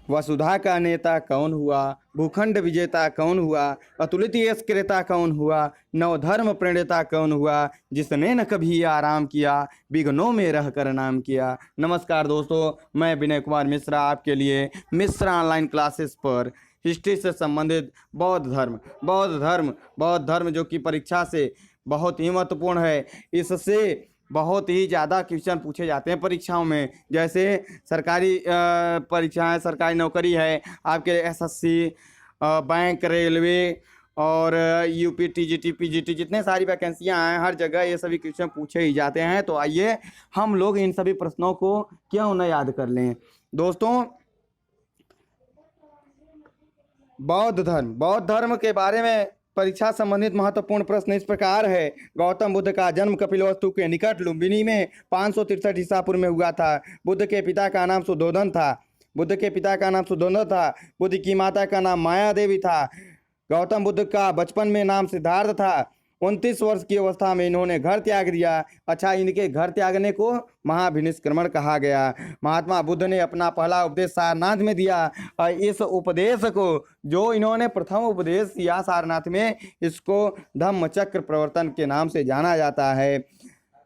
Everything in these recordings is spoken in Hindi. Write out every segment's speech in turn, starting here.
वसुधा का नेता कौन हुआ, भूखंड विजेता कौन हुआ, अतुलित यश क्रेता कौन हुआ, नवधर्म प्रणेता कौन हुआ, जिसने न कभी आराम किया, विघ्नों में रहकर नाम किया। नमस्कार दोस्तों, मैं विनय कुमार मिश्रा आपके लिए मिश्रा ऑनलाइन क्लासेस पर हिस्ट्री से संबंधित बौद्ध धर्म जो कि परीक्षा से बहुत ही महत्वपूर्ण है। इससे बहुत ही ज़्यादा क्वेश्चन पूछे जाते हैं परीक्षाओं में। जैसे सरकारी परीक्षाएं, सरकारी नौकरी है, आपके एसएससी, बैंक, रेलवे और यूपी, टीजीटी, पीजीटी, जितने सारी वैकेंसियां हैं हर जगह ये सभी क्वेश्चन पूछे ही जाते हैं। तो आइए हम लोग इन सभी प्रश्नों को क्यों न याद कर लें। दोस्तों, बौद्ध धर्म के बारे में परीक्षा संबंधित महत्वपूर्ण प्रश्न इस प्रकार है। गौतम बुद्ध का जन्म कपिलवस्तु के निकट लुम्बिनी में 563 ईसा पूर्व में हुआ था। बुद्ध के पिता का नाम सुद्धोधन था। बुद्ध की माता का नाम माया देवी था। गौतम बुद्ध का बचपन में नाम सिद्धार्थ था। 29 वर्ष की अवस्था में इन्होंने घर त्याग दिया। अच्छा, इनके घर त्यागने को महाभिनिष्क्रमण कहा गया। महात्मा बुद्ध ने अपना पहला उपदेश सारनाथ में दिया और इस उपदेश को, जो इन्होंने प्रथम उपदेश दिया सारनाथ में, इसको धम्मचक्र प्रवर्तन के नाम से जाना जाता है।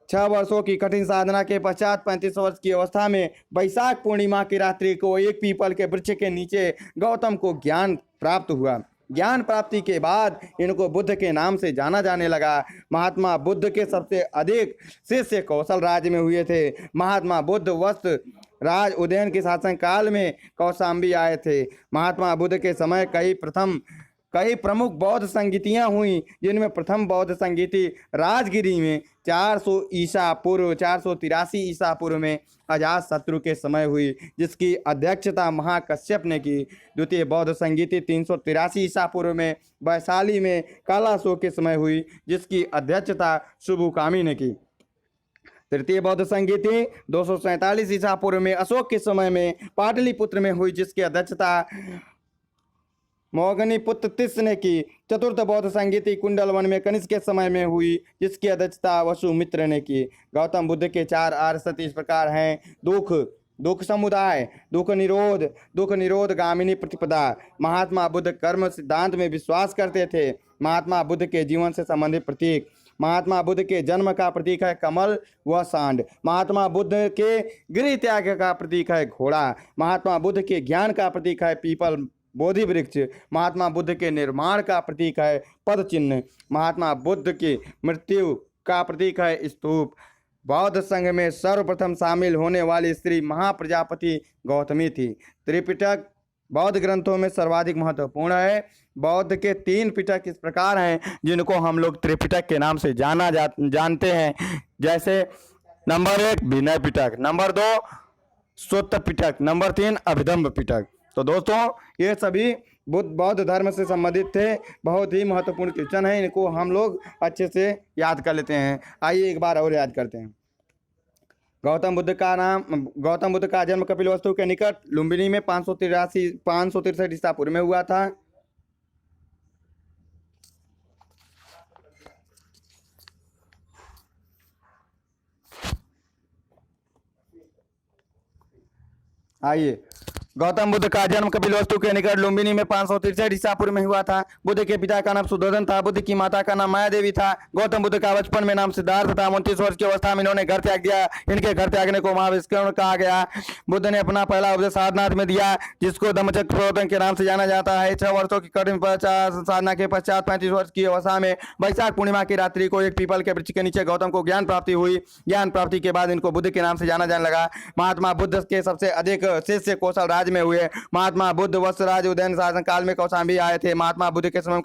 6 वर्षों की कठिन साधना के पश्चात 35 वर्ष की अवस्था में वैशाख पूर्णिमा की रात्रि को एक पीपल के वृक्ष के नीचे गौतम को ज्ञान प्राप्त हुआ। ज्ञान प्राप्ति के बाद इनको बुद्ध के नाम से जाना जाने लगा। महात्मा बुद्ध के सबसे अधिक शिष्य कौशल राज्य में हुए थे। महात्मा बुद्ध वस्त राज उदयन के शासन काल में कौशाम्बी आए थे। महात्मा बुद्ध के समय कई प्रमुख बौद्ध संगीतियां हुई, जिनमें प्रथम बौद्ध संगीति राजगिरी में 483 ईसा पूर्व में अजातशत्रु के समय हुई, जिसकी अध्यक्षता महाकश्यप ने की। द्वितीय बौद्ध संगीति 383 ईसा पूर्व में वैशाली में कालाशोक के समय हुई, जिसकी अध्यक्षता शुभुकामी ने की। तृतीय बौद्ध संगीति 247 ईसा पूर्व में अशोक के समय में पाटलिपुत्र में हुई, जिसकी अध्यक्षता मोहगनीपुत्र तिस्स ने की। चतुर्थ बौद्ध संगीति कुंडलवन में कनिष्क के समय में हुई, जिसकी अध्यक्षता वसुमित्र ने की। गौतम बुद्ध के 4 आर्य सत्य इस प्रकार हैं। दुख समुदाय, दुख निरोध गामिनी प्रतिपदा। महात्मा बुद्ध कर्म सिद्धांत में विश्वास करते थे। महात्मा बुद्ध के जीवन से संबंधित प्रतीक। महात्मा बुद्ध के जन्म का प्रतीक है कमल व सांड। महात्मा बुद्ध के गृह त्याग का प्रतीक है घोड़ा। महात्मा बुद्ध के ज्ञान का प्रतीक है पीपल बोधि वृक्ष। महात्मा बुद्ध के निर्माण का प्रतीक है पद चिन्ह। महात्मा बुद्ध की मृत्यु का प्रतीक है स्तूप। बौद्ध संघ में सर्वप्रथम शामिल होने वाली स्त्री महाप्रजापति गौतमी थी। त्रिपिटक बौद्ध ग्रंथों में सर्वाधिक महत्वपूर्ण है। बौद्ध के 3 पिटक इस प्रकार हैं, जिनको हम लोग त्रिपिटक के नाम से जानते हैं। जैसे नंबर 1 विनय पिटक, नंबर 2 सुत्त पिटक, नंबर 3 अभिधम्म पिटक। तो दोस्तों, ये सभी बौद्ध धर्म से संबंधित थे। बहुत ही महत्वपूर्ण क्वेश्चन है, इनको हम लोग अच्छे से याद कर लेते हैं। आइए एक बार और याद करते हैं। गौतम बुद्ध का जन्म कपिलवस्तु के निकट लुम्बिनी में 563 ईसा पूर्व में हुआ था। आइए, गौतम बुद्ध का जन्म कपिलवस्तु के निकट लुम्बिनी में 563 ईसा पूर्व में हुआ था। बुद्ध के पिता का नाम सुद्धोधन था। बुद्ध की माता का नाम माया देवी था। गौतम बुद्ध का बचपन में नाम सिद्धार्थ था। 29 वर्ष की अवस्था में इन्होंने घर त्याग दिया। इनके घर त्यागने को महाभिनिष्क्रमण कहा गया। बुद्ध ने अपना पहला उपदेश सारनाथ में दिया, जिसको धम्मचक्र प्रवर्तन के नाम से जाना जाता है। 6 वर्षों की कठिन साधना के पश्चात 35 वर्ष की अवस्था में वैशाख पूर्णिमा की रात्रि को एक पीपल के वृक्ष के नीचे गौतम को ज्ञान प्राप्ति हुई। ज्ञान प्राप्ति के बाद इनको बुद्ध के नाम से जाना जाने लगा। महात्मा बुद्ध के सबसे अधिक शिष्य कौशल राज्य में हुए। महात्मा बुद्ध वत्सराज उदयन शासन काल में कौशाम्बी आए थे। महात्मा बुद्ध के समय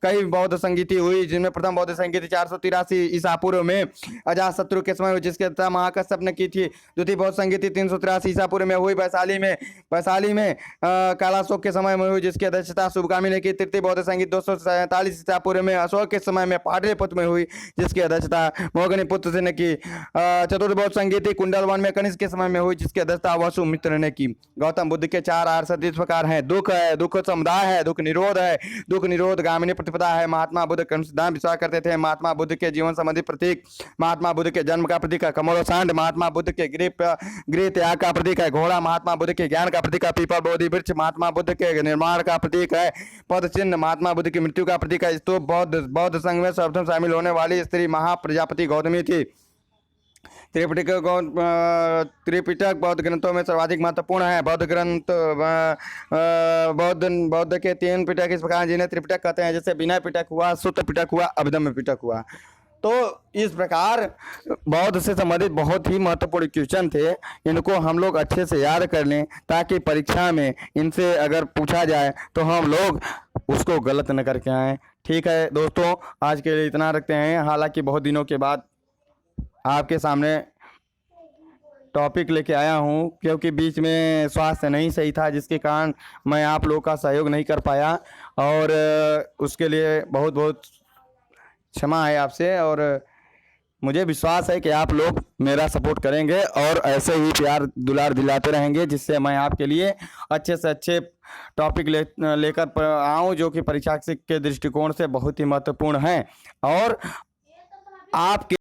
कई बौद्ध संगीति हुई, जिनमें प्रथम बौद्ध संगीति 483 ईसा पूर्व में अजातशत्रु के समय हुई, जिसकी अध्यक्षता महाकश्यप ने की थी। द्वितीय बौद्ध संगीति 383 ईसा पूर्व में हुई, वैशाली में कालाशोक के समय में हुई, जिसकी अध्यक्षता शुभकामी ने की। तृतीय बौद्ध संगीत 247 ईसा पूर्व में अशोक के समय में पाटलिपुत्र में हुई, जिसकी अध्यक्षता मोहगनीपुत्र से ने की। चतुर्थ बौद्ध संगीति कुंडलवन में कनिष्क के समय में हुई, जिसकी अध्यक्षता वसुमित्र ने की। गौतम गौतम बुद्ध के 4 आर्य सत्य इस प्रकार हैं। दुख है, दुख समुदाय है, दुख निरोध है, दुख निरोध गामिनी प्रतिपदा है। महात्मा बुद्ध कर्म सिद्धांत विश्वास करते थे। महात्मा बुद्ध के जीवन संबंधी प्रतीक, महात्मा बुद्ध के जन्म का प्रतीक है कमल सांड, महात्मा बुद्ध के गृह त्याग का प्रतीक है घोड़ा, महात्मा बुद्ध के ज्ञान का प्रतीक है पीपल बोधि वृक्ष, महात्मा बुद्ध के निर्माण का प्रतीक है पद चिन्ह, महात्मा बुद्ध की मृत्यु का प्रतीक है स्तूप। बौद्ध संघ में सर्वप्रथम शामिल होने वाली स्त्री महाप्रजापति गौतमी थी। त्रिपिटक बौद्ध ग्रंथों में सर्वाधिक महत्वपूर्ण है। बौद्ध ग्रंथ बौद्ध के 3 पिटक इस प्रकार जिन्हें त्रिपिटक कहते हैं, जैसे विनय पिटक हुआ, सुत्त पिटक हुआ, अभिधम्म पिटक हुआ। तो इस प्रकार बौद्ध से संबंधित बहुत ही महत्वपूर्ण क्वेश्चन थे, इनको हम लोग अच्छे से याद कर लें ताकि परीक्षा में इनसे अगर पूछा जाए तो हम लोग उसको गलत न करके आएँ। ठीक है दोस्तों, आज के लिए इतना रखते हैं। हालांकि बहुत दिनों के बाद आपके सामने टॉपिक लेके आया हूँ, क्योंकि बीच में स्वास्थ्य नहीं सही था, जिसके कारण मैं आप लोगों का सहयोग नहीं कर पाया, और उसके लिए बहुत बहुत क्षमा है आपसे। और मुझे विश्वास है कि आप लोग मेरा सपोर्ट करेंगे और ऐसे ही प्यार दुलार दिलाते रहेंगे, जिससे मैं आपके लिए अच्छे से अच्छे टॉपिक लेकर आऊँ जो कि परीक्षा के दृष्टिकोण से बहुत ही महत्वपूर्ण हैं। और आपके